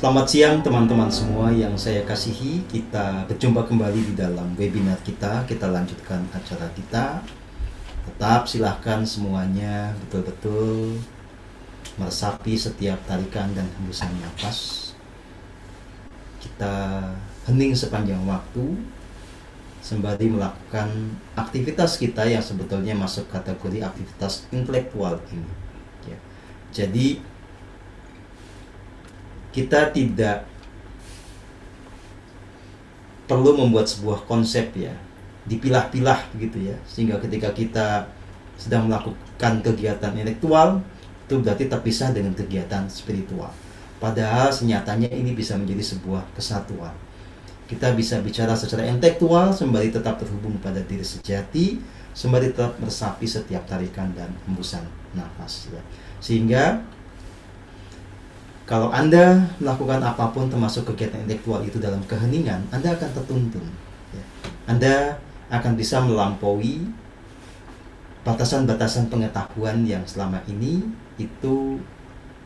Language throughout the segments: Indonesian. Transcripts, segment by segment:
Selamat siang teman-teman semua yang saya kasihi. Kita berjumpa kembali di dalam webinar kita. Kita lanjutkan acara kita. Tetap silahkan semuanya betul-betul meresapi setiap tarikan dan hembusan nafas. Kita hening sepanjang waktu sembari melakukan aktivitas kita yang sebetulnya masuk kategori aktivitas intelektual ini. Ya. Jadi kita tidak perlu membuat sebuah konsep ya, dipilah-pilah begitu ya, sehingga ketika kita sedang melakukan kegiatan intelektual itu berarti terpisah dengan kegiatan spiritual. Padahal senyatanya ini bisa menjadi sebuah kesatuan. Kita bisa bicara secara intelektual sembari tetap terhubung pada diri sejati, sembari tetap meresapi setiap tarikan dan hembusan nafas ya. Sehingga kalau Anda melakukan apapun termasuk kegiatan intelektual itu dalam keheningan, Anda akan tertuntun ya. Anda akan bisa melampaui batasan-batasan pengetahuan yang selama ini itu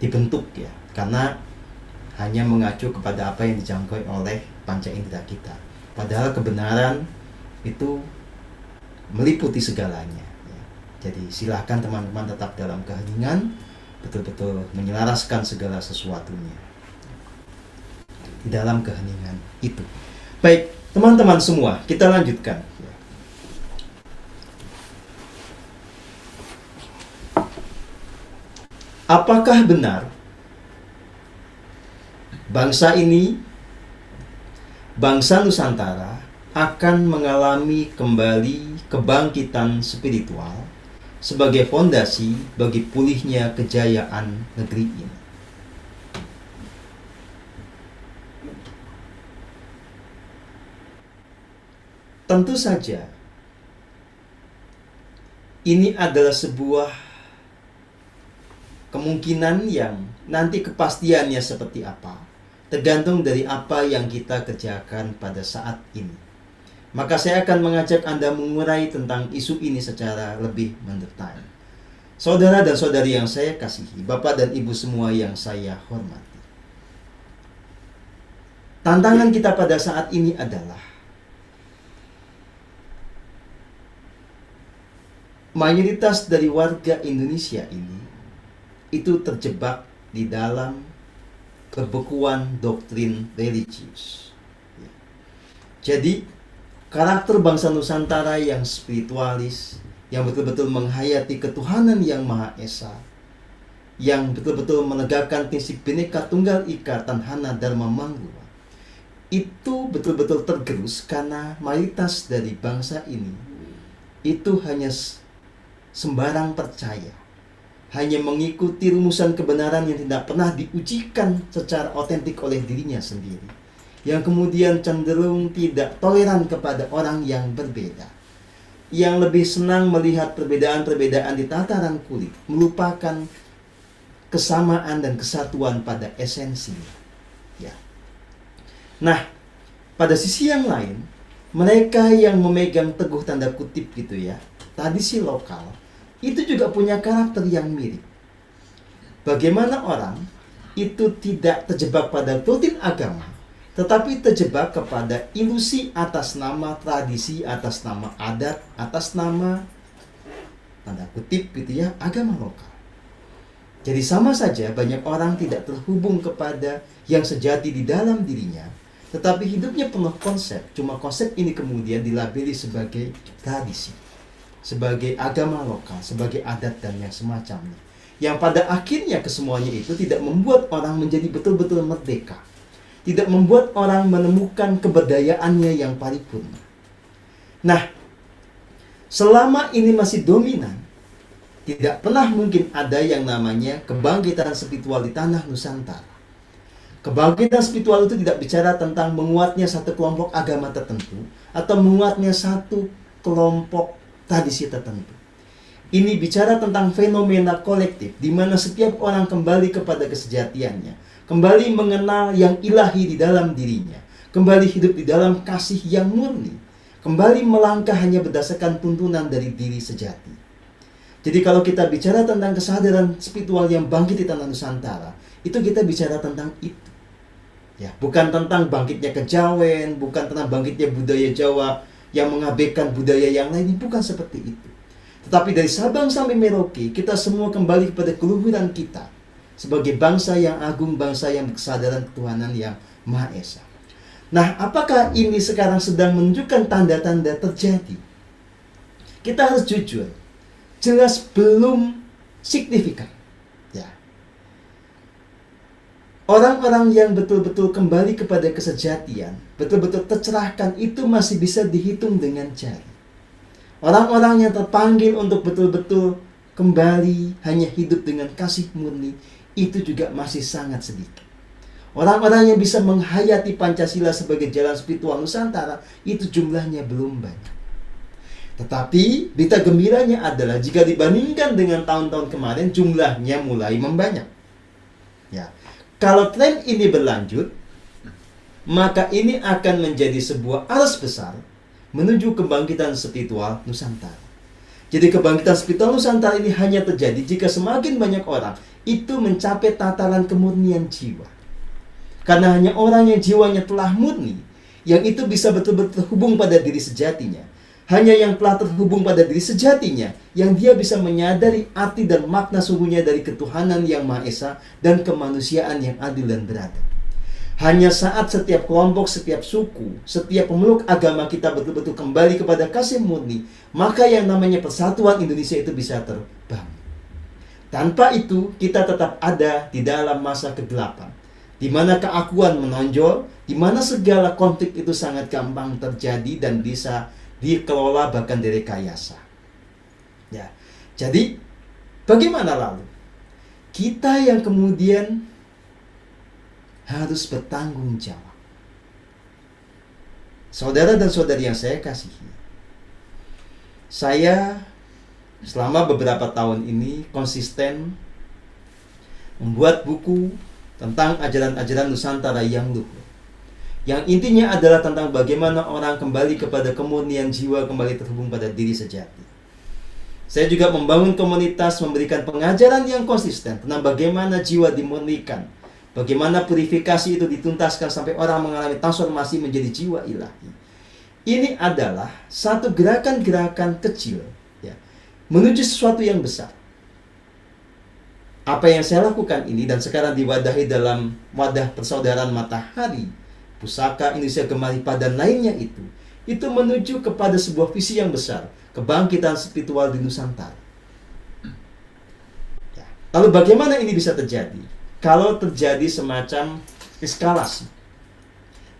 dibentuk ya, karena hanya mengacu kepada apa yang dijangkau oleh panca indera kita. Padahal kebenaran itu meliputi segalanya ya. Jadi silahkan teman-teman tetap dalam keheningan, betul-betul menyelaraskan segala sesuatunya di dalam keheningan itu. Baik, teman-teman semua, kita lanjutkan. Apakah benar bangsa ini, bangsa Nusantara, akan mengalami kembali kebangkitan spiritual sebagai fondasi bagi pulihnya kejayaan negeri ini? Tentu saja ini adalah sebuah kemungkinan yang nanti kepastiannya seperti apa tergantung dari apa yang kita kerjakan pada saat ini. Maka saya akan mengajak Anda mengurai tentang isu ini secara lebih mendetail. Saudara dan saudari yang saya kasihi, Bapak dan Ibu semua yang saya hormati. Tantangan kita pada saat ini adalah mayoritas dari warga Indonesia ini itu terjebak di dalam kebekuan doktrin religius. Jadi karakter bangsa Nusantara yang spiritualis, yang betul-betul menghayati ketuhanan yang Maha Esa, yang betul-betul menegakkan prinsip Bhinneka Tunggal Ika Tanhana Dharma Manggula, itu betul-betul tergerus karena mayoritas dari bangsa ini itu hanya sembarang percaya, hanya mengikuti rumusan kebenaran yang tidak pernah diujikan secara otentik oleh dirinya sendiri, yang kemudian cenderung tidak toleran kepada orang yang berbeda, yang lebih senang melihat perbedaan-perbedaan di tataran kulit, melupakan kesamaan dan kesatuan pada esensinya. Ya. Nah, pada sisi yang lain, mereka yang memegang teguh tanda kutip gitu ya, tradisi lokal, itu juga punya karakter yang mirip. Bagaimana orang itu tidak terjebak pada doktrin agama, tetapi terjebak kepada ilusi atas nama tradisi, atas nama adat, atas nama tanda kutip gitu ya, agama lokal. Jadi sama saja banyak orang tidak terhubung kepada yang sejati di dalam dirinya, tetapi hidupnya penuh konsep. Cuma konsep ini kemudian dilabeli sebagai tradisi, sebagai agama lokal, sebagai adat dan yang semacamnya. Yang pada akhirnya kesemuanya itu tidak membuat orang menjadi betul-betul merdeka, tidak membuat orang menemukan keberdayaannya yang paripurna. Nah, selama ini masih dominan, tidak pernah mungkin ada yang namanya kebangkitan spiritual di tanah Nusantara. Kebangkitan spiritual itu tidak bicara tentang menguatnya satu kelompok agama tertentu atau menguatnya satu kelompok tradisi tertentu. Ini bicara tentang fenomena kolektif di mana setiap orang kembali kepada kesejatiannya, kembali mengenal yang ilahi di dalam dirinya, kembali hidup di dalam kasih yang murni, kembali melangkah hanya berdasarkan tuntunan dari diri sejati. Jadi kalau kita bicara tentang kesadaran spiritual yang bangkit di tanah Nusantara, itu kita bicara tentang itu. Ya, bukan tentang bangkitnya kejawen, bukan tentang bangkitnya budaya Jawa yang mengabaikan budaya yang lain, bukan seperti itu. Tetapi dari Sabang sampai Merauke, kita semua kembali kepada keluhuran kita sebagai bangsa yang agung, bangsa yang berkesadaran ketuhanan yang Maha Esa. Nah, apakah ini sekarang sedang menunjukkan tanda-tanda terjadi? Kita harus jujur, jelas belum signifikan. Ya. Orang-orang yang betul-betul kembali kepada kesejatian, betul-betul tercerahkan, itu masih bisa dihitung dengan jari. Orang-orang yang terpanggil untuk betul-betul kembali hanya hidup dengan kasih murni, itu juga masih sangat sedikit. Orang-orang yang bisa menghayati Pancasila sebagai jalan spiritual Nusantara, itu jumlahnya belum banyak. Tetapi berita gembiranya adalah jika dibandingkan dengan tahun-tahun kemarin, jumlahnya mulai membanyak. Ya. Kalau tren ini berlanjut, maka ini akan menjadi sebuah arus besar menuju kebangkitan spiritual Nusantara. Jadi kebangkitan spiritual Nusantara ini hanya terjadi jika semakin banyak orang itu mencapai tataran kemurnian jiwa. Karena hanya orang yang jiwanya telah murni, yang itu bisa betul-betul terhubung pada diri sejatinya. Hanya yang telah terhubung pada diri sejatinya, yang dia bisa menyadari arti dan makna sungguhnya dari ketuhanan yang Maha Esa dan kemanusiaan yang adil dan beradab. Hanya saat setiap kelompok, setiap suku, setiap pemeluk agama kita betul-betul kembali kepada kasih murni, maka yang namanya persatuan Indonesia itu bisa terbangun. Tanpa itu, kita tetap ada di dalam masa kegelapan, di mana keakuan menonjol, di mana segala konflik itu sangat gampang terjadi dan bisa dikelola bahkan direkayasa. Ya. Jadi, bagaimana lalu? Kita yang kemudian harus bertanggung jawab. Saudara dan saudari yang saya kasihi, saya selama beberapa tahun ini konsisten membuat buku tentang ajaran-ajaran Nusantara yang luhur, yang intinya adalah tentang bagaimana orang kembali kepada kemurnian jiwa, kembali terhubung pada diri sejati. Saya juga membangun komunitas, memberikan pengajaran yang konsisten tentang bagaimana jiwa dimurnikan, bagaimana purifikasi itu dituntaskan sampai orang mengalami transformasi menjadi jiwa ilahi. Ini adalah satu gerakan-gerakan kecil, ya, menuju sesuatu yang besar. Apa yang saya lakukan ini dan sekarang diwadahi dalam wadah persaudaraan Matahari, Pusaka Indonesia Gemaripa dan lainnya itu menuju kepada sebuah visi yang besar, kebangkitan spiritual di Nusantara. Ya. Lalu bagaimana ini bisa terjadi? Kalau terjadi semacam eskalasi,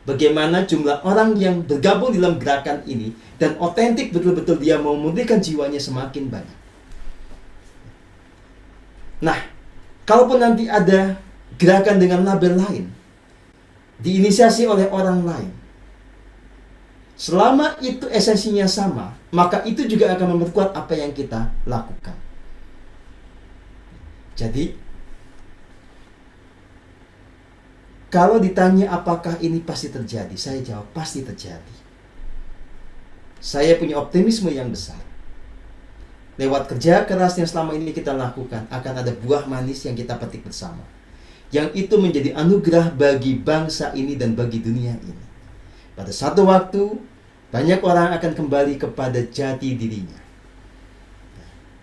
bagaimana jumlah orang yang bergabung dalam gerakan ini dan otentik betul-betul dia mau memurnikan jiwanya semakin banyak. Nah, kalaupun nanti ada gerakan dengan label lain, diinisiasi oleh orang lain, selama itu esensinya sama, maka itu juga akan memperkuat apa yang kita lakukan. Jadi, kalau ditanya apakah ini pasti terjadi, saya jawab pasti terjadi. Saya punya optimisme yang besar. Lewat kerja keras yang selama ini kita lakukan, akan ada buah manis yang kita petik bersama, yang itu menjadi anugerah bagi bangsa ini dan bagi dunia ini. Pada satu waktu, banyak orang akan kembali kepada jati dirinya.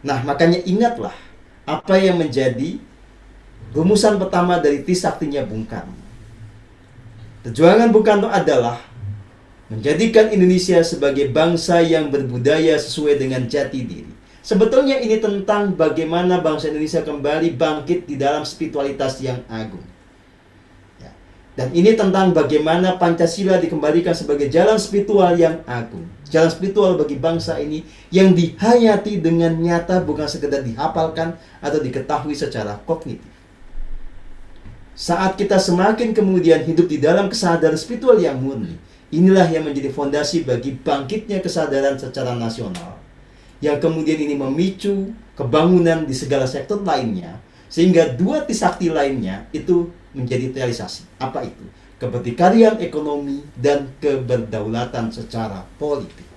Nah, makanya ingatlah apa yang menjadi rumusan pertama dari Trisaktinya Bung Karno. Perjuangan Bung Karno adalah menjadikan Indonesia sebagai bangsa yang berbudaya sesuai dengan jati diri. Sebetulnya ini tentang bagaimana bangsa Indonesia kembali bangkit di dalam spiritualitas yang agung. Ya. Dan ini tentang bagaimana Pancasila dikembalikan sebagai jalan spiritual yang agung. Jalan spiritual bagi bangsa ini yang dihayati dengan nyata, bukan sekedar dihafalkan atau diketahui secara kognitif. Saat kita semakin kemudian hidup di dalam kesadaran spiritual yang murni, inilah yang menjadi fondasi bagi bangkitnya kesadaran secara nasional, yang kemudian ini memicu kebangunan di segala sektor lainnya, sehingga dua Trisakti lainnya itu menjadi realisasi. Apa itu? Keberdikarian ekonomi dan keberdaulatan secara politik.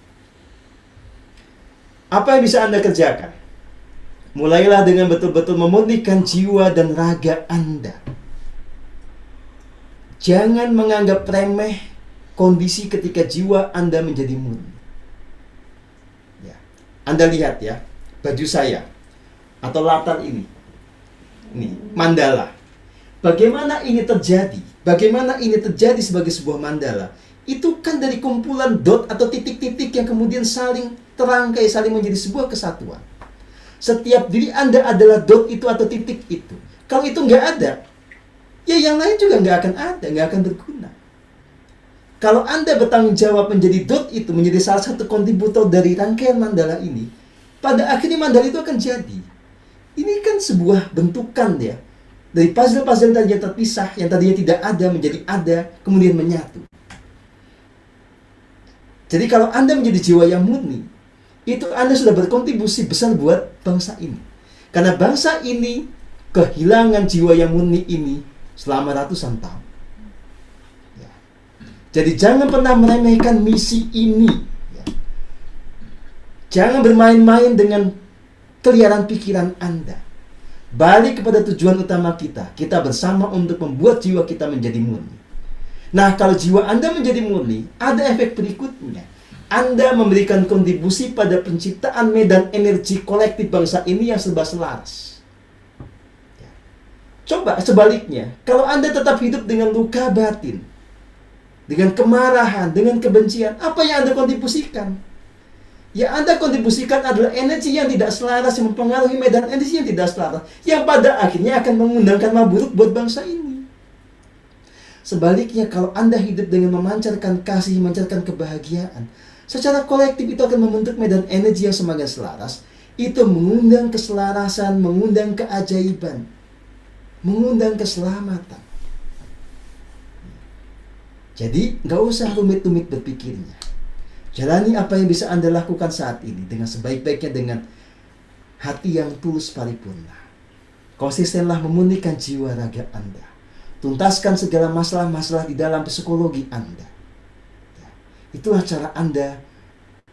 Apa yang bisa Anda kerjakan? Mulailah dengan betul-betul memurnikan jiwa dan raga Anda. Jangan menganggap remeh kondisi ketika jiwa Anda menjadi murni. Ya. Anda lihat ya, baju saya atau latar ini mandala. Bagaimana ini terjadi? Bagaimana ini terjadi sebagai sebuah mandala? Itu kan dari kumpulan dot atau titik-titik yang kemudian saling terangkai, saling menjadi sebuah kesatuan. Setiap diri Anda adalah dot itu atau titik itu. Kalau itu nggak ada, ya yang lain juga nggak akan ada, nggak akan berguna. Kalau Anda bertanggung jawab menjadi dot itu, menjadi salah satu kontributor dari rangkaian mandala ini, pada akhirnya mandala itu akan jadi. Ini kan sebuah bentukan ya, dari puzzle-puzzle yang tadinya terpisah, yang tadinya tidak ada menjadi ada, kemudian menyatu. Jadi kalau Anda menjadi jiwa yang murni, itu Anda sudah berkontribusi besar buat bangsa ini. Karena bangsa ini kehilangan jiwa yang murni ini selama ratusan tahun. Ya. Jadi jangan pernah meremehkan misi ini. Ya. Jangan bermain-main dengan keliaran pikiran Anda. Balik kepada tujuan utama kita. Kita bersama untuk membuat jiwa kita menjadi murni. Nah, kalau jiwa Anda menjadi murni, ada efek berikutnya. Anda memberikan kontribusi pada penciptaan medan energi kolektif bangsa ini yang serba selaras. Ya. Coba sebaliknya, kalau Anda tetap hidup dengan luka batin, dengan kemarahan, dengan kebencian, apa yang Anda kontribusikan? Yang Anda kontribusikan adalah energi yang tidak selaras, yang mempengaruhi medan energi yang tidak selaras, yang pada akhirnya akan mengundangkan hal buruk buat bangsa ini. Sebaliknya, kalau Anda hidup dengan memancarkan kasih, memancarkan kebahagiaan, secara kolektif itu akan membentuk medan energi yang semakin selaras. Itu mengundang keselarasan, mengundang keajaiban, mengundang keselamatan. Jadi, nggak usah rumit-rumit berpikirnya. Jalani apa yang bisa Anda lakukan saat ini dengan sebaik-baiknya, dengan hati yang tulus paripurna. Konsistenlah memurnikan jiwa raga Anda. Tuntaskan segala masalah-masalah di dalam psikologi Anda. Ya. Itulah cara Anda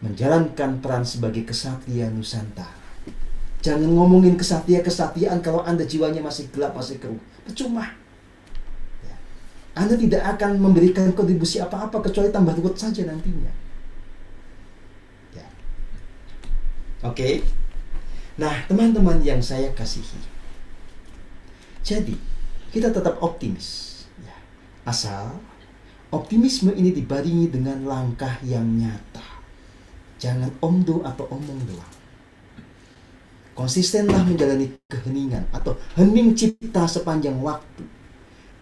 menjalankan peran sebagai kesatria Nusantara. Jangan ngomongin kesatria-kesatiaan kalau Anda jiwanya masih gelap, masih keruh. Percuma. Ya. Anda tidak akan memberikan kontribusi apa-apa kecuali tambah ruwet saja nantinya. Ya. Oke. Nah, teman-teman yang saya kasihi. Jadi, kita tetap optimis. Ya. Asal optimisme ini dibarengi dengan langkah yang nyata. Jangan omdo atau omong doang. Konsistenlah menjalani keheningan atau hening cipta sepanjang waktu.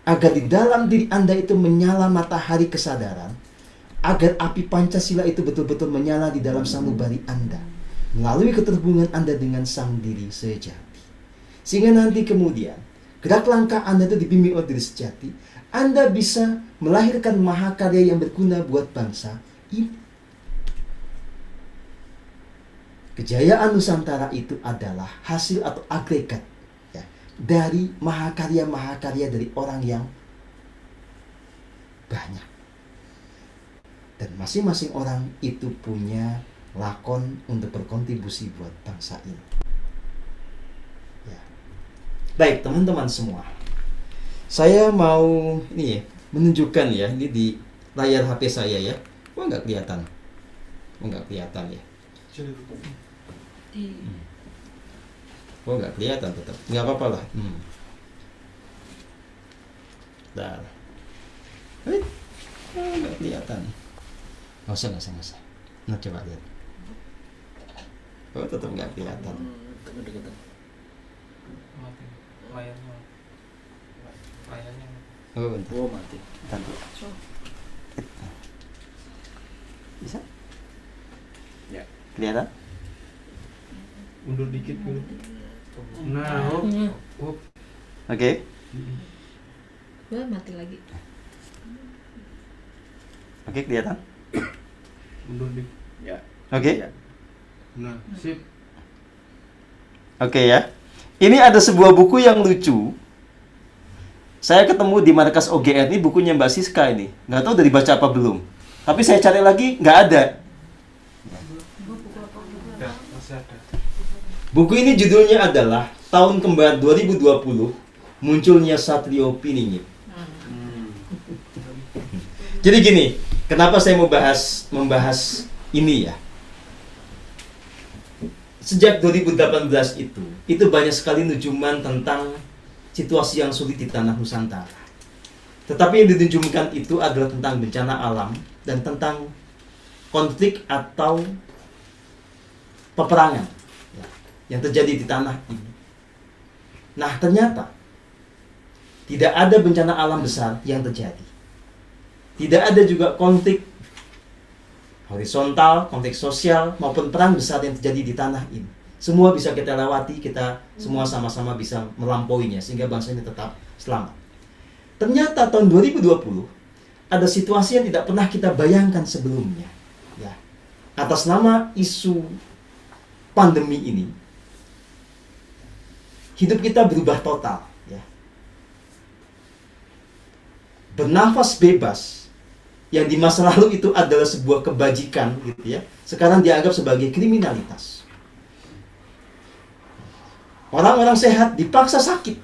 Agar di dalam diri Anda itu menyala matahari kesadaran. Agar api Pancasila itu betul-betul menyala di dalam sanubari Anda. Melalui keterhubungan Anda dengan sang diri sejati. Sehingga nanti kemudian gerak langkah Anda itu dibimbing oleh diri sejati. Anda bisa melahirkan mahakarya yang berguna buat bangsa ini. Kejayaan Nusantara itu adalah hasil atau agregat ya, dari mahakarya-mahakarya dari orang yang banyak. Dan masing-masing orang itu punya lakon untuk berkontribusi buat bangsa ini. Baik teman-teman semua, saya mau ini ya, menunjukkan ya, ini di layar HP saya ya. Oh nggak kelihatan, ya. Oh nggak kelihatan tetap, nggak apa-apa lah. Dar, nggak kelihatan. Nggak usah. Nah coba lihat. Oh tetap nggak kelihatan. Layarnya. Oh, bentar. Oh, mati. Bentar. Bisa? Ya. Kelihatan? Mundur dikit dulu. Nah, Oke. Wah, mati lagi. Oke, kelihatan? Mundur dikit. Ya. Oke. Nah, sip. Oke ya. Ini ada sebuah buku yang lucu. Saya ketemu di markas OGR, ini bukunya Mbak Siska ini. Nggak tahu udah dibaca apa belum. Tapi saya cari lagi, nggak ada. Masih ada. Buku ini judulnya adalah Tahun Kembar 2020, Munculnya Satrio Piningit. Jadi gini, kenapa saya mau membahas ini ya? Sejak 2018 itu banyak sekali nujuman tentang situasi yang sulit di tanah Nusantara. Tetapi yang dinujumkan itu adalah tentang bencana alam dan tentang konflik atau peperangan ya, yang terjadi di tanah ini. Nah, ternyata tidak ada bencana alam besar yang terjadi. Tidak ada juga konflik horizontal, konflik sosial, maupun perang besar yang terjadi di tanah ini. Semua bisa kita lewati, kita semua sama-sama bisa melampauinya, sehingga bangsa ini tetap selamat. Ternyata tahun 2020, ada situasi yang tidak pernah kita bayangkan sebelumnya. Ya. Atas nama isu pandemi ini, hidup kita berubah total. Ya. Bernafas bebas, yang di masa lalu itu adalah sebuah kebajikan, gitu ya, sekarang dianggap sebagai kriminalitas. Orang-orang sehat dipaksa sakit,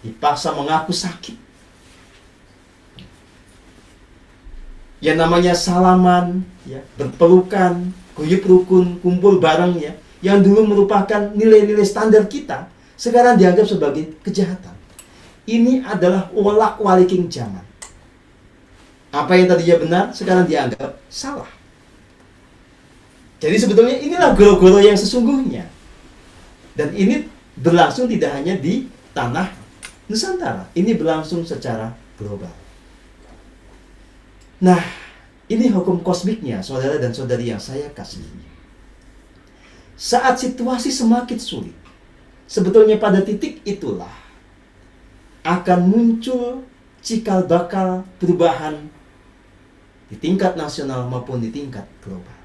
dipaksa mengaku sakit. Yang namanya salaman, ya, berpelukan, guyup rukun, kumpul bareng, ya, yang dulu merupakan nilai-nilai standar kita, sekarang dianggap sebagai kejahatan. Ini adalah wolak-waliking zaman. Apa yang tadinya benar, sekarang dianggap salah. Jadi sebetulnya inilah goro-goro yang sesungguhnya. Dan ini berlangsung tidak hanya di tanah Nusantara. Ini berlangsung secara global. Nah, ini hukum kosmiknya, saudara dan saudari yang saya kasihi. Saat situasi semakin sulit, sebetulnya pada titik itulah akan muncul cikal bakal perubahan di tingkat nasional maupun di tingkat global.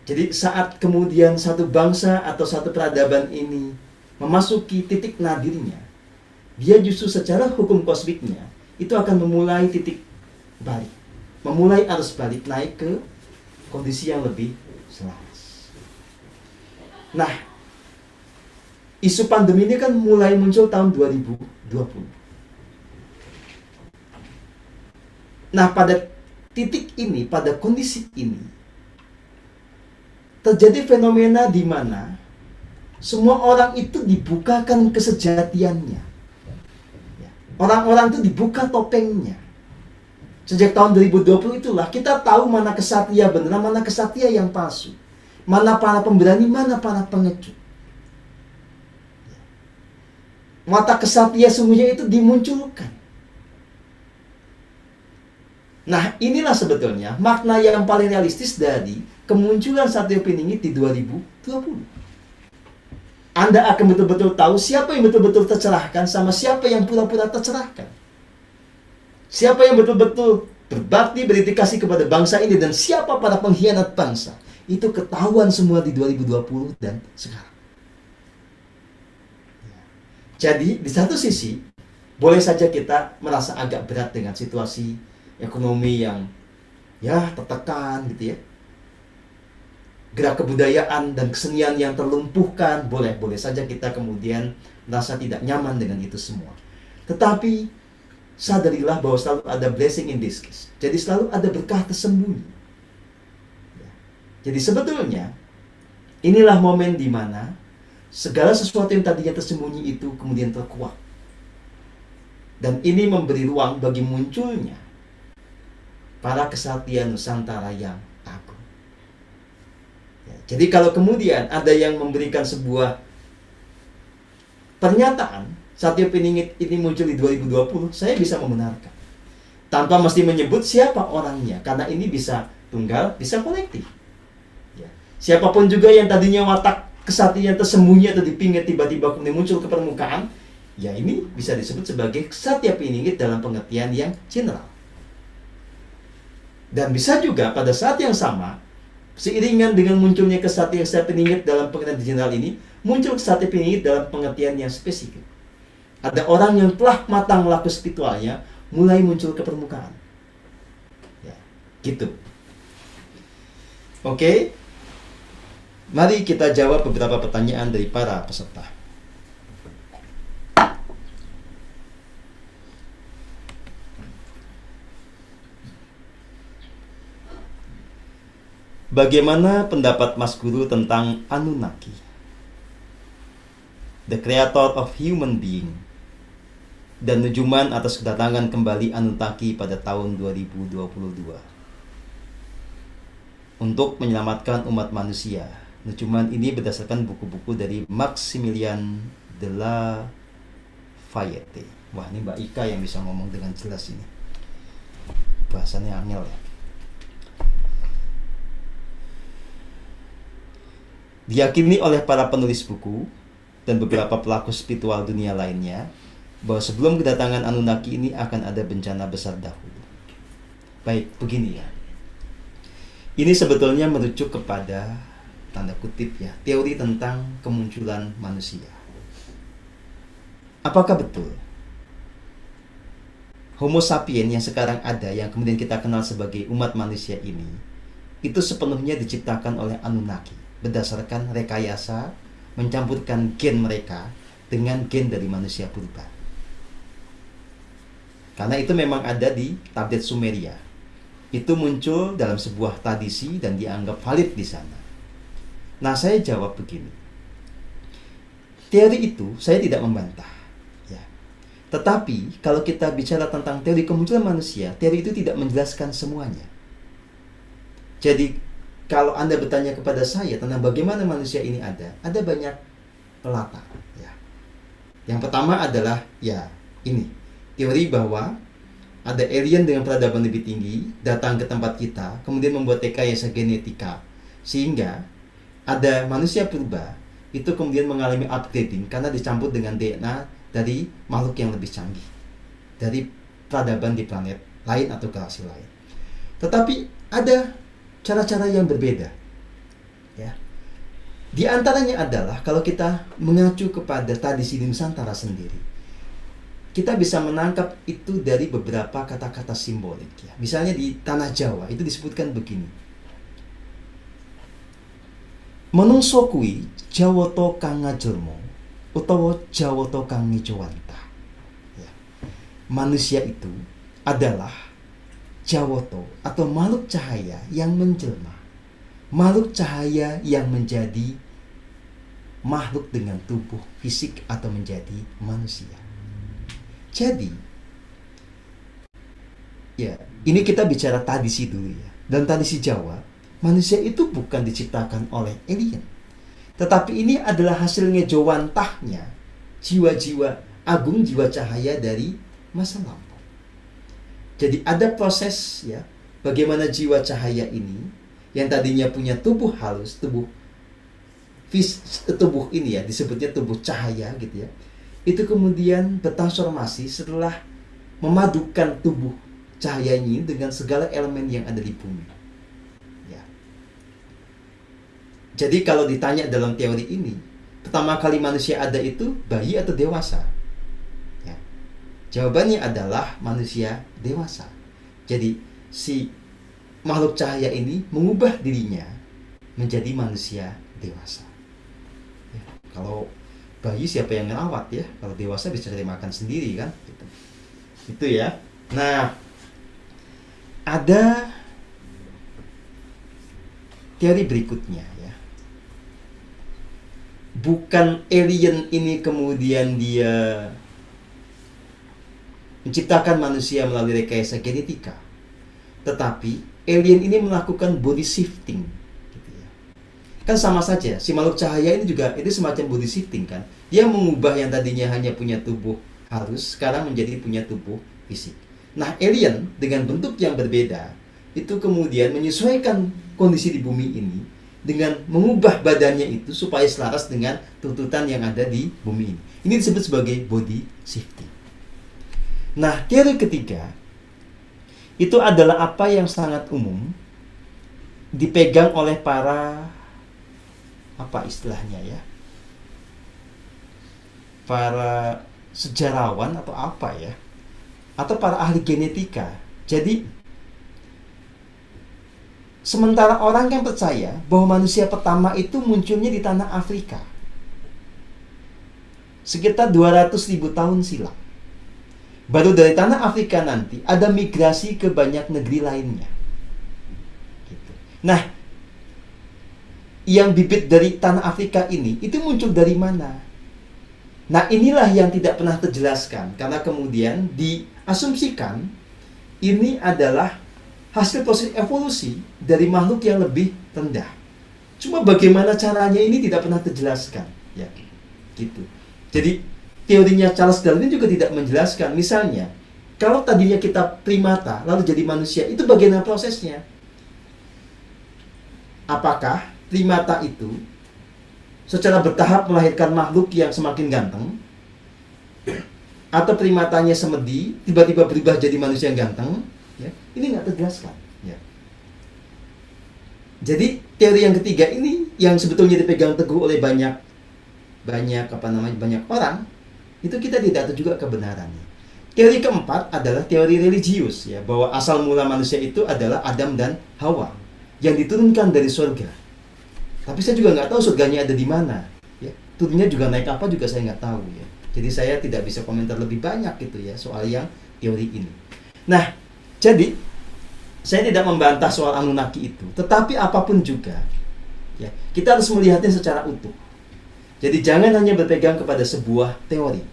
Jadi saat kemudian satu bangsa atau satu peradaban ini memasuki titik nadirnya, dia justru secara hukum kosmiknya itu akan memulai titik balik, memulai arus balik naik ke kondisi yang lebih selaras. Nah, isu pandemi ini kan mulai muncul tahun 2020. Nah, pada titik ini, pada kondisi ini, terjadi fenomena di mana semua orang itu dibukakan kesejatiannya. Orang-orang itu dibuka topengnya. Sejak tahun 2020 itulah kita tahu mana kesatria benar, mana kesatria yang palsu. Mana para pemberani, mana para pengecut. Mata kesatria sungguhnya itu dimunculkan. Nah, inilah sebetulnya makna yang paling realistis dari kemunculan Satrio Piningit di 2020. Anda akan betul-betul tahu siapa yang betul-betul tercerahkan sama siapa yang pura-pura tercerahkan. Siapa yang betul-betul berbakti, berdedikasi kepada bangsa ini, dan siapa para pengkhianat bangsa. Itu ketahuan semua di 2020 dan sekarang. Jadi, di satu sisi, boleh saja kita merasa agak berat dengan situasi ekonomi yang ya tertekan gitu ya. Gerak kebudayaan dan kesenian yang terlumpuhkan, boleh saja kita kemudian merasa tidak nyaman dengan itu semua. Tetapi sadarilah bahwa selalu ada blessing in disguise. Jadi selalu ada berkah tersembunyi. Jadi sebetulnya inilah momen di mana segala sesuatu yang tadinya tersembunyi itu kemudian terkuak. Dan ini memberi ruang bagi munculnya para kesatria Nusantara yang agung. Ya, jadi kalau kemudian ada yang memberikan sebuah pernyataan Satrio Piningit ini muncul di 2020, saya bisa membenarkan. Tanpa mesti menyebut siapa orangnya, karena ini bisa tunggal, bisa kolektif. Ya. Siapapun juga yang tadinya watak kesatria tersembunyi atau di pinggir tiba-tiba kemudian muncul ke permukaan, ya ini bisa disebut sebagai Satrio Piningit dalam pengertian yang general. Dan bisa juga pada saat yang sama, seiringan dengan munculnya kesatria Piningit dalam pengertian general ini, muncul Satrio Piningit dalam pengertian yang spesifik. Ada orang yang telah matang laku spiritualnya mulai muncul ke permukaan. Ya, gitu. Oke. Mari kita jawab beberapa pertanyaan dari para peserta. Bagaimana pendapat Mas Guru tentang Anunnaki, the creator of human being, dan Nujuman atas kedatangan kembali Anunnaki pada tahun 2022 untuk menyelamatkan umat manusia? Nujuman ini berdasarkan buku-buku dari Maximilian de la Fayette. Wah, ini Mbak Ika yang bisa ngomong dengan jelas ini. Bahasanya angel ya. Diyakini oleh para penulis buku dan beberapa pelaku spiritual dunia lainnya bahwa sebelum kedatangan Anunnaki ini akan ada bencana besar dahulu. Baik, begini ya. Ini sebetulnya merujuk kepada, tanda kutip ya, teori tentang kemunculan manusia. Apakah betul Homo sapien yang sekarang ada, yang kemudian kita kenal sebagai umat manusia ini, itu sepenuhnya diciptakan oleh Anunnaki berdasarkan rekayasa mencampurkan gen mereka dengan gen dari manusia purba? Karena itu memang ada di tablet Sumeria. Itu muncul dalam sebuah tradisi dan dianggap valid di sana. Nah, saya jawab begini. Teori itu saya tidak membantah, ya. Tetapi kalau kita bicara tentang teori kemunculan manusia, teori itu tidak menjelaskan semuanya. Jadi kalau Anda bertanya kepada saya tentang bagaimana manusia ini ada banyak pelatar, ya. Yang pertama adalah ya ini, teori bahwa ada alien dengan peradaban lebih tinggi datang ke tempat kita, kemudian membuat rekayasa genetika sehingga ada manusia purba itu kemudian mengalami upgrading karena dicampur dengan DNA dari makhluk yang lebih canggih, dari peradaban di planet lain atau galaksi lain. Tetapi ada cara-cara yang berbeda, ya. Di antaranya adalah kalau kita mengacu kepada tradisi Nusantara sendiri, kita bisa menangkap itu dari beberapa kata-kata simbolik, ya. Misalnya di tanah Jawa itu disebutkan begini: menungso kuwi Jawata kang ngajurmu utawa Jawata kang ngijowantah, ya. Manusia itu adalah Jawoto atau makhluk cahaya yang menjelma, makhluk cahaya yang menjadi makhluk dengan tubuh fisik atau menjadi manusia. Jadi, ya, ini kita bicara tradisi dulu ya. Dalam tradisi Jawa, manusia itu bukan diciptakan oleh alien, tetapi ini adalah hasilnya jawantahnya jiwa-jiwa agung, jiwa cahaya dari masa lampau. Jadi ada proses ya, bagaimana jiwa cahaya ini yang tadinya punya tubuh halus, tubuh ini ya disebutnya tubuh cahaya gitu ya. Itu kemudian bertransformasi setelah memadukan tubuh cahayanya ini dengan segala elemen yang ada di bumi. Ya. Jadi kalau ditanya dalam teori ini, pertama kali manusia ada itu bayi atau dewasa? Jawabannya adalah manusia dewasa. Jadi si makhluk cahaya ini mengubah dirinya menjadi manusia dewasa. Ya, kalau bayi siapa yang merawat ya? Kalau dewasa bisa cari makan sendiri kan? Gitu. Itu ya. Nah, ada teori berikutnya ya. Bukan alien ini kemudian dia menciptakan manusia melalui rekayasa genetika, tetapi alien ini melakukan body shifting, gitu ya. Kan sama saja, si makhluk cahaya ini juga itu semacam body shifting kan. Dia mengubah yang tadinya hanya punya tubuh halus, sekarang menjadi punya tubuh fisik. Nah, alien dengan bentuk yang berbeda itu kemudian menyesuaikan kondisi di bumi ini dengan mengubah badannya itu supaya selaras dengan tuntutan yang ada di bumi ini. Ini disebut sebagai body shifting. Nah, teori ketiga itu adalah apa yang sangat umum dipegang oleh para apa istilahnya ya? Para sejarawan atau apa ya? Atau para ahli genetika. Jadi sementara orang yang percaya bahwa manusia pertama itu munculnya di tanah Afrika sekitar 200.000 tahun silam. Baru dari tanah Afrika nanti ada migrasi ke banyak negeri lainnya. Gitu. Nah, yang bibit dari tanah Afrika ini itu muncul dari mana? Nah, inilah yang tidak pernah terjelaskan karena kemudian diasumsikan ini adalah hasil proses evolusi dari makhluk yang lebih rendah. Cuma bagaimana caranya ini tidak pernah terjelaskan, ya. Gitu. Jadi teorinya Charles Darwin juga tidak menjelaskan. Misalnya, kalau tadinya kita primata lalu jadi manusia, itu bagaimana prosesnya? Apakah primata itu secara bertahap melahirkan makhluk yang semakin ganteng, atau primatanya semedi tiba-tiba berubah jadi manusia yang ganteng? Ya, ini nggak terjelaskan. Ya. Jadi teori yang ketiga ini yang sebetulnya dipegang teguh oleh banyak orang, itu kita tidak tahu juga kebenarannya. Teori keempat adalah teori religius, ya, bahwa asal mula manusia itu adalah Adam dan Hawa yang diturunkan dari surga. Tapi saya juga nggak tahu surganya ada di mana. Ya, turunnya juga naik apa juga saya nggak tahu. Ya. Jadi saya tidak bisa komentar lebih banyak gitu ya soal yang teori ini. Nah, jadi saya tidak membantah soal Anunnaki itu, tetapi apapun juga, ya, kita harus melihatnya secara utuh. Jadi jangan hanya berpegang kepada sebuah teori,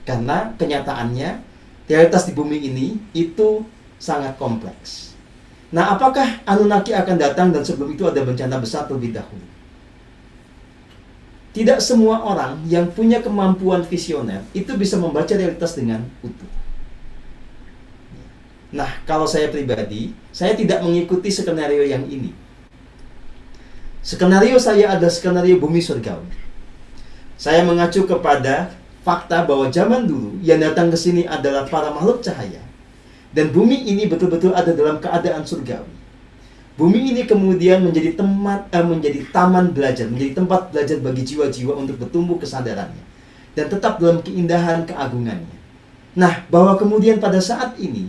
karena kenyataannya realitas di bumi ini itu sangat kompleks. Nah, apakah Anunnaki akan datang dan sebelum itu ada bencana besar terlebih dahulu? Tidak semua orang yang punya kemampuan visioner itu bisa membaca realitas dengan utuh. Nah, kalau saya pribadi, saya tidak mengikuti skenario yang ini. Skenario saya adalah skenario bumi surgawi. Saya mengacu kepada fakta bahwa zaman dulu yang datang ke sini adalah para makhluk cahaya. Dan bumi ini betul-betul ada dalam keadaan surgawi. Bumi ini kemudian menjadi taman belajar, menjadi tempat belajar bagi jiwa-jiwa untuk bertumbuh kesadarannya. Dan tetap dalam keindahan keagungannya. Nah, bahwa kemudian pada saat ini,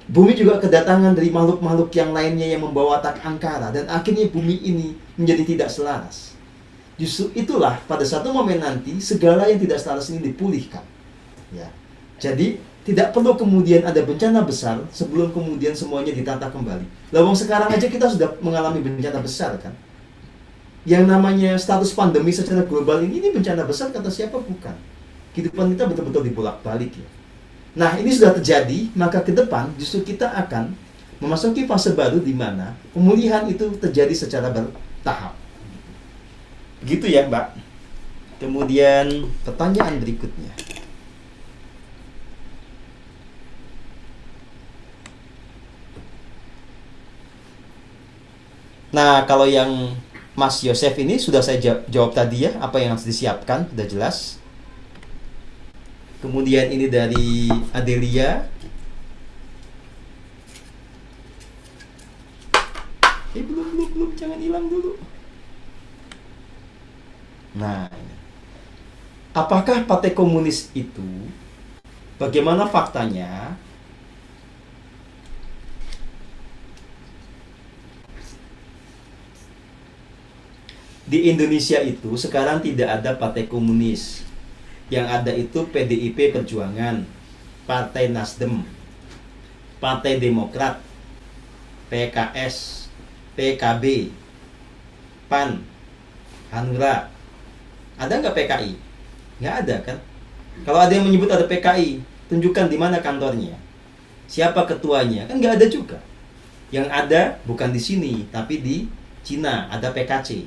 bumi juga kedatangan dari makhluk-makhluk yang lainnya yang membawa watak angkara. Dan akhirnya bumi ini menjadi tidak selaras. Justru itulah pada satu momen nanti segala yang tidak selaras ini dipulihkan. Ya. Jadi tidak perlu kemudian ada bencana besar sebelum kemudian semuanya ditata kembali. Lawang sekarang aja kita sudah mengalami bencana besar kan. Yang namanya status pandemi secara global ini bencana besar kata siapa? Bukan. Kehidupan kita betul-betul dibolak-balik ya. Nah, ini sudah terjadi, maka ke depan justru kita akan memasuki fase baru di mana pemulihan itu terjadi secara bertahap. Begitu ya, Mbak. Kemudian pertanyaan berikutnya. Nah, kalau yang Mas Yosef ini sudah saya jawab tadi ya, apa yang harus disiapkan, sudah jelas. Kemudian ini dari Adelia. Belum, jangan hilang dulu. Nah, apakah Partai Komunis itu, bagaimana faktanya? Di Indonesia itu sekarang tidak ada Partai Komunis. Yang ada itu PDIP Perjuangan, Partai Nasdem, Partai Demokrat, PKS, PKB, PAN, Hanura. Ada nggak PKI? Nggak ada kan? Kalau ada yang menyebut ada PKI, tunjukkan di mana kantornya. Siapa ketuanya? Kan nggak ada juga. Yang ada bukan di sini, tapi di Cina ada PKC.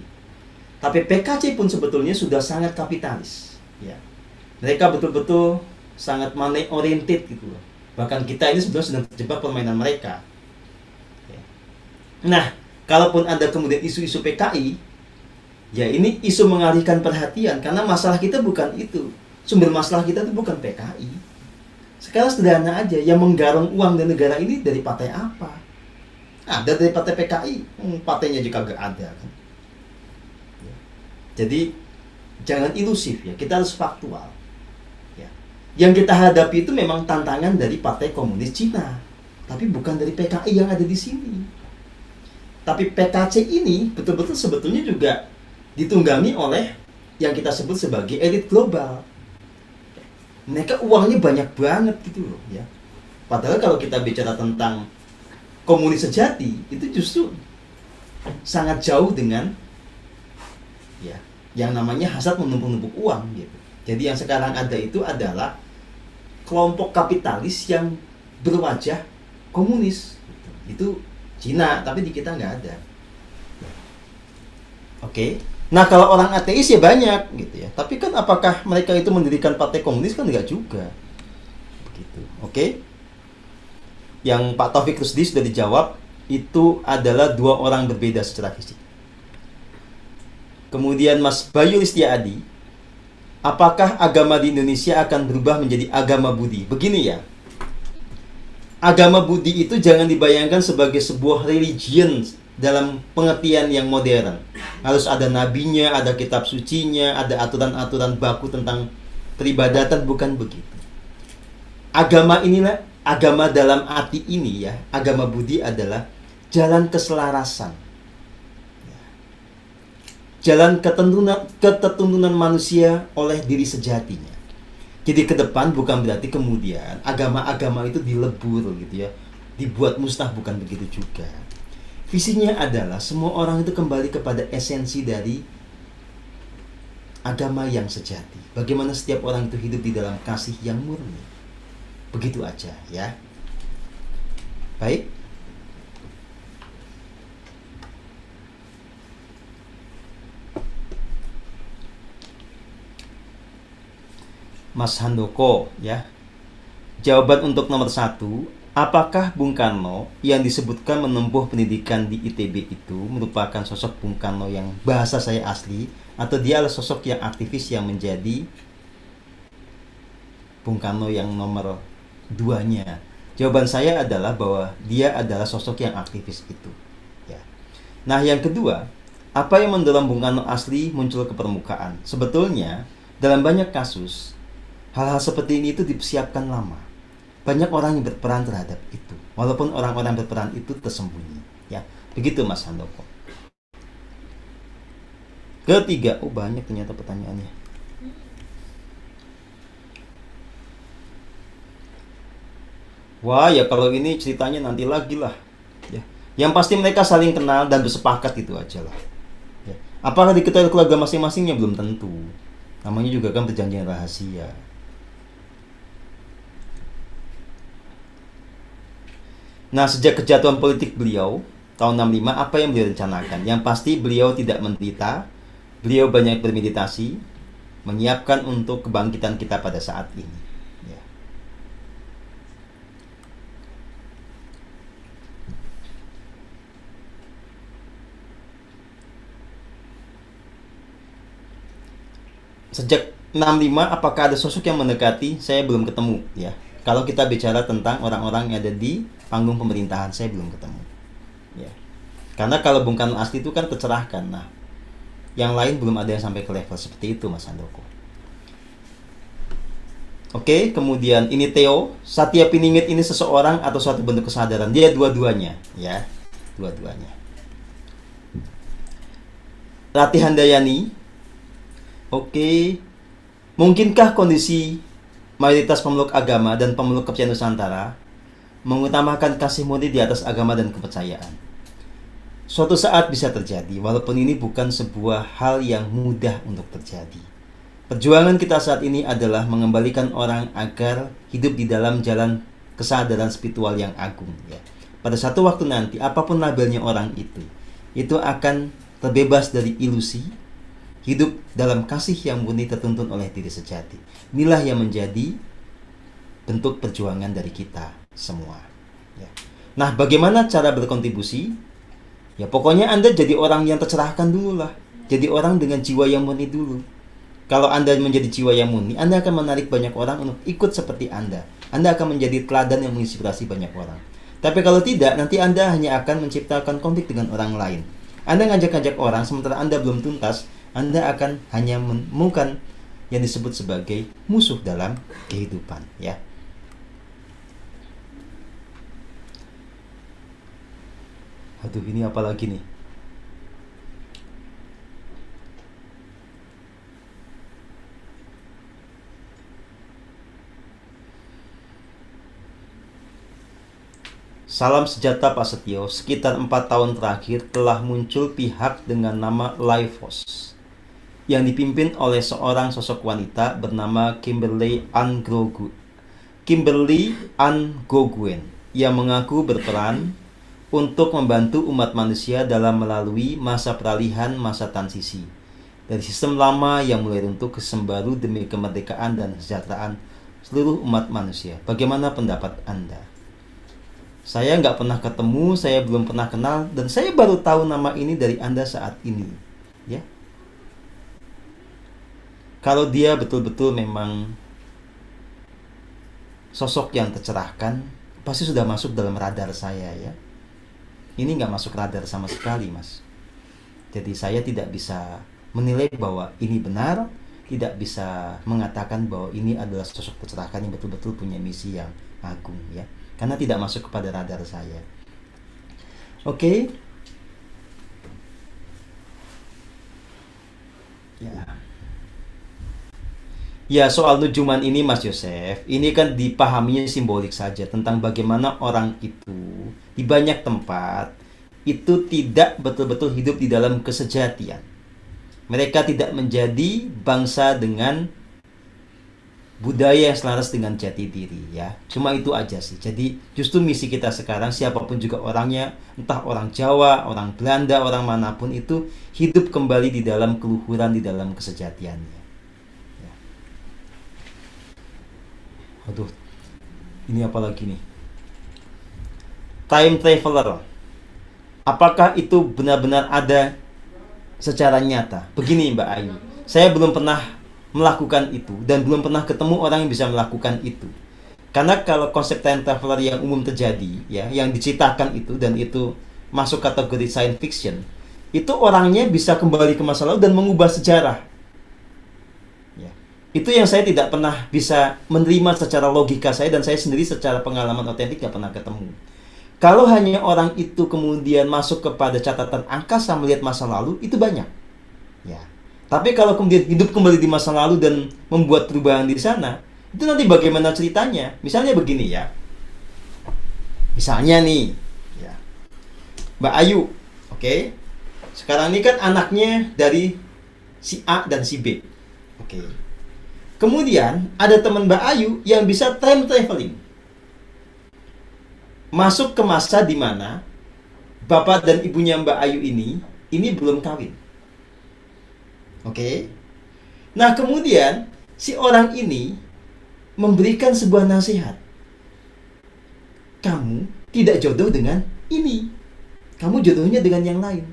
Tapi PKC pun sebetulnya sudah sangat kapitalis. Ya. Mereka betul-betul sangat money oriented gitu loh. Bahkan kita ini sebenarnya sedang terjebak permainan mereka. Ya. Nah, kalaupun ada kemudian isu-isu PKI, ya ini isu mengalihkan perhatian karena masalah kita bukan itu. Sumber masalah kita itu bukan PKI. Sekarang sederhana aja, yang menggarong uang di negara ini dari partai apa? Ada dari partai PKI, partainya juga gak ada kan. Ya. Jadi jangan ilusif ya, kita harus faktual. Ya. Yang kita hadapi itu memang tantangan dari Partai Komunis Cina, tapi bukan dari PKI yang ada di sini. Tapi PKC ini betul-betul sebetulnya juga ditunggangi oleh yang kita sebut sebagai elit global. Mereka uangnya banyak banget gitu loh ya. Padahal kalau kita bicara tentang komunis sejati, itu justru sangat jauh dengan ya. Yang namanya hasad menumpuk-numpuk uang gitu. Jadi yang sekarang ada itu adalah kelompok kapitalis yang berwajah komunis. Itu Cina, tapi di kita nggak ada. Oke. Nah, kalau orang ateis ya banyak gitu ya. Tapi kan apakah mereka itu mendirikan partai komunis? Kan enggak juga. Begitu. Oke. Yang Pak Taufik Rusdi sudah dijawab, itu adalah dua orang berbeda secara fisik. Kemudian Mas Bayu Listiadi, apakah agama di Indonesia akan berubah menjadi agama Budi? Begini ya. Agama Budi itu jangan dibayangkan sebagai sebuah religion dalam pengertian yang modern. Harus ada nabinya, ada kitab sucinya, ada aturan-aturan baku tentang peribadatan, bukan begitu. Agama inilah, agama dalam arti ini ya, agama Budi adalah jalan keselarasan. Jalan keterturunan manusia oleh diri sejatinya. Jadi ke depan bukan berarti kemudian agama-agama itu dilebur gitu ya, dibuat musnah, bukan begitu juga. Visinya adalah semua orang itu kembali kepada esensi dari agama yang sejati. Bagaimana setiap orang itu hidup di dalam kasih yang murni. Begitu aja ya. Baik. Mas Handoko ya. Jawaban untuk nomor 1, apakah Bung Karno yang disebutkan menempuh pendidikan di ITB itu merupakan sosok Bung Karno yang bahasa saya asli, atau dia adalah sosok yang aktivis yang menjadi Bung Karno yang nomor 2-nya? Jawaban saya adalah bahwa dia adalah sosok yang aktivis itu ya. Nah, yang kedua, apa yang mendorong Bung Karno asli muncul ke permukaan? Sebetulnya dalam banyak kasus hal-hal seperti ini itu dipersiapkan lama. Banyak orang yang berperan terhadap itu, walaupun orang-orang berperan itu tersembunyi ya. Begitu Mas Handoko. Ketiga, banyak ternyata pertanyaannya. Wah ya, kalau ini ceritanya nanti lagi lah ya. Yang pasti mereka saling kenal dan bersepakat, itu aja lah ya. Apakah diketahui keluarga masing-masingnya? Belum tentu. Namanya juga kan perjanjian rahasia. Nah, sejak kejatuhan politik beliau tahun 65, apa yang beliau rencanakan? Yang pasti beliau tidak menderita. Beliau banyak bermeditasi, menyiapkan untuk kebangkitan kita pada saat ini ya. Sejak 65, apakah ada sosok yang mendekati? Saya belum ketemu ya. Kalau kita bicara tentang orang-orang yang ada di panggung pemerintahan, saya belum ketemu ya. Karena kalau Bung Karno asli itu kan tercerahkan. Nah, yang lain belum ada yang sampai ke level seperti itu Mas Handoko. Oke, kemudian ini Theo, Satya Piningit ini seseorang atau suatu bentuk kesadaran? Dia dua-duanya ya, dua-duanya. Ratih Handayani, oke, mungkinkah kondisi mayoritas pemeluk agama dan pemeluk kepercayaan Nusantara mengutamakan kasih murni di atas agama dan kepercayaan? Suatu saat bisa terjadi, walaupun ini bukan sebuah hal yang mudah untuk terjadi. Perjuangan kita saat ini adalah mengembalikan orang agar hidup di dalam jalan kesadaran spiritual yang agung ya. Pada satu waktu nanti, apapun labelnya orang itu akan terbebas dari ilusi, hidup dalam kasih yang murni tertuntun oleh diri sejati. Inilah yang menjadi bentuk perjuangan dari kita semua ya. Nah, bagaimana cara berkontribusi? Ya pokoknya Anda jadi orang yang tercerahkan dulu lah. Jadi orang dengan jiwa yang murni dulu. Kalau Anda menjadi jiwa yang murni, Anda akan menarik banyak orang untuk ikut seperti Anda. Anda akan menjadi teladan yang menginspirasi banyak orang. Tapi kalau tidak, nanti Anda hanya akan menciptakan konflik dengan orang lain. Anda ngajak-ngajak orang, sementara Anda belum tuntas, Anda akan hanya menemukan yang disebut sebagai musuh dalam kehidupan ya. Aduh, ini apa lagi nih? Salam sejahtera Pak Setio. Sekitar 4 tahun terakhir telah muncul pihak dengan nama Lifos yang dipimpin oleh seorang sosok wanita bernama Kimberly Ann Goguen yang mengaku berperan untuk membantu umat manusia dalam melalui masa peralihan masa transisi dari sistem lama yang mulai runtuh ke sistem baru demi kemerdekaan dan kesejahteraan seluruh umat manusia. Bagaimana pendapat Anda? Saya nggak pernah ketemu, saya belum pernah kenal, dan saya baru tahu nama ini dari Anda saat ini. Ya, kalau dia betul-betul memang sosok yang tercerahkan, pasti sudah masuk dalam radar saya ya. Ini nggak masuk radar sama sekali, Mas. Jadi saya tidak bisa menilai bahwa ini benar, tidak bisa mengatakan bahwa ini adalah sosok tercerahkan yang betul-betul punya misi yang agung ya. Karena tidak masuk kepada radar saya. Oke. Ya. Ya, soal nujuman ini Mas Yosef, ini kan dipahaminya simbolik saja tentang bagaimana orang itu di banyak tempat itu tidak betul-betul hidup di dalam kesejatian. Mereka tidak menjadi bangsa dengan budaya yang selaras dengan jati diri ya. Cuma itu aja sih. Jadi justru misi kita sekarang, siapapun juga orangnya, entah orang Jawa, orang Belanda, orang manapun itu, hidup kembali di dalam keluhuran, di dalam kesejatiannya ya. Aduh, ini apa lagi nih? Time traveler, apakah itu benar-benar ada secara nyata? Begini Mbak Ayu, saya belum pernah melakukan itu dan belum pernah ketemu orang yang bisa melakukan itu. Karena kalau konsep time traveler yang umum terjadi ya, yang diceritakan itu dan itu masuk kategori science fiction, itu orangnya bisa kembali ke masa lalu dan mengubah sejarah ya. Itu yang saya tidak pernah bisa menerima secara logika saya, dan saya sendiri secara pengalaman otentik tidak pernah ketemu. Kalau hanya orang itu kemudian masuk kepada catatan angkasa melihat masa lalu, itu banyak ya. Tapi kalau kemudian hidup kembali di masa lalu dan membuat perubahan di sana, itu nanti bagaimana ceritanya? Misalnya begini ya. Misalnya nih, ya. Mbak Ayu, oke. Sekarang ini kan anaknya dari si A dan si B. Oke. Kemudian ada teman Mbak Ayu yang bisa time traveling. Masuk ke masa di mana bapak dan ibunya Mbak Ayu ini belum kawin. Oke. Nah, kemudian si orang ini memberikan sebuah nasihat. Kamu tidak jodoh dengan ini. Kamu jodohnya dengan yang lain.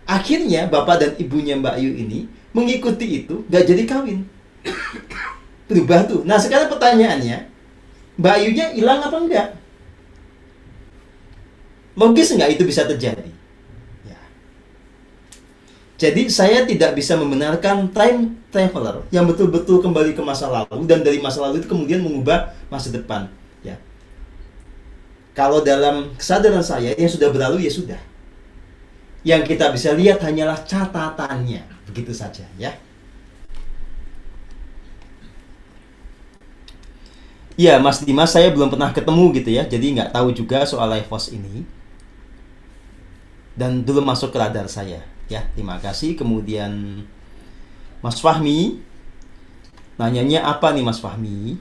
Akhirnya bapak dan ibunya Mbak Ayu ini mengikuti itu, gak jadi kawin. Berubah tuh. Nah, sekarang pertanyaannya, Mbak Ayunya hilang apa enggak? Logis enggak itu bisa terjadi? Jadi saya tidak bisa membenarkan time traveler yang betul-betul kembali ke masa lalu dan dari masa lalu itu kemudian mengubah masa depan ya. Kalau dalam kesadaran saya yang sudah berlalu ya sudah. Yang kita bisa lihat hanyalah catatannya, begitu saja ya. Ya Mas Dimas, saya belum pernah ketemu gitu ya, jadi nggak tahu juga soal live host ini dan belum masuk ke radar saya. Ya, terima kasih. Kemudian Mas Fahmi, nanyanya apa nih Mas Fahmi?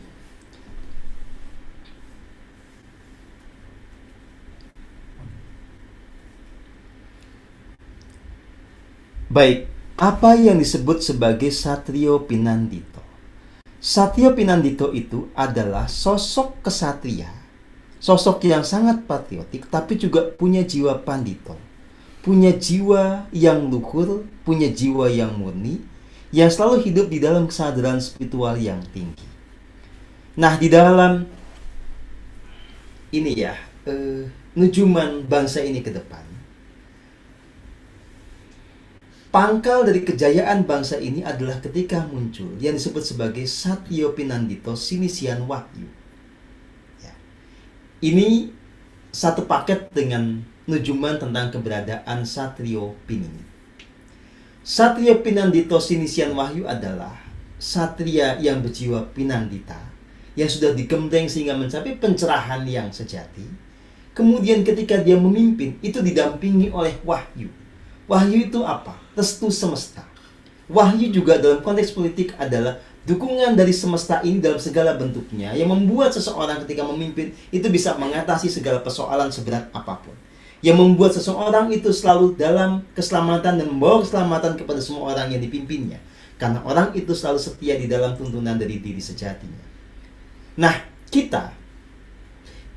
Baik, apa yang disebut sebagai Satrio Pinandito? Satrio Pinandito itu adalah sosok kesatria, sosok yang sangat patriotik, tapi juga punya jiwa pandito. Punya jiwa yang luhur, punya jiwa yang murni, yang selalu hidup di dalam kesadaran spiritual yang tinggi. Nah, di dalam ini ya, nujuman bangsa ini ke depan, pangkal dari kejayaan bangsa ini adalah ketika muncul yang disebut sebagai Satrio Pinandito Sinisian Wahyu. Ya. Ini satu paket dengan nujuman tentang keberadaan Satrio Pinini. Satrio Pinandito Sinisian Wahyu adalah satria yang berjiwa pinandita, yang sudah digembleng sehingga mencapai pencerahan yang sejati. Kemudian ketika dia memimpin, itu didampingi oleh wahyu. Wahyu itu apa? Restu semesta. Wahyu juga dalam konteks politik adalah dukungan dari semesta ini dalam segala bentuknya yang membuat seseorang ketika memimpin itu bisa mengatasi segala persoalan seberat apapun. Yang membuat seseorang itu selalu dalam keselamatan dan membawa keselamatan kepada semua orang yang dipimpinnya. Karena orang itu selalu setia di dalam tuntunan dari diri sejatinya. Nah, kita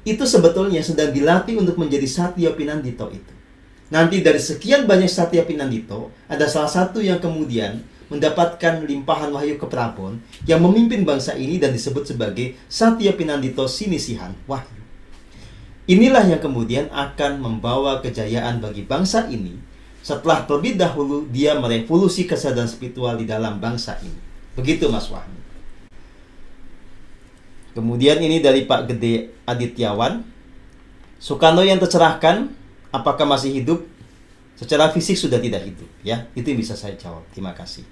itu sebetulnya sedang dilatih untuk menjadi Satya Pinandito itu. Nanti dari sekian banyak Satya Pinandito, ada salah satu yang kemudian mendapatkan limpahan wahyu keprabon yang memimpin bangsa ini dan disebut sebagai Satya Pinandito Sinisihan Wahyu. Inilah yang kemudian akan membawa kejayaan bagi bangsa ini setelah terlebih dahulu dia merevolusi kesadaran spiritual di dalam bangsa ini. Begitu Mas Wahyu. Kemudian ini dari Pak Gede Adityawan. Soekarno yang tercerahkan, apakah masih hidup? Secara fisik sudah tidak hidup, ya. Itu yang bisa saya jawab. Terima kasih.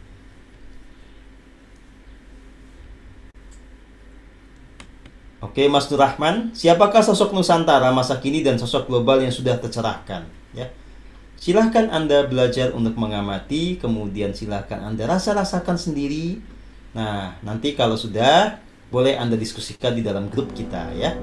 Oke, Mas Nur Rahman, siapakah sosok Nusantara masa kini dan sosok global yang sudah tercerahkan? Ya, silahkan Anda belajar untuk mengamati, kemudian silahkan Anda rasakan sendiri. Nah, nanti kalau sudah, boleh Anda diskusikan di dalam grup kita, ya.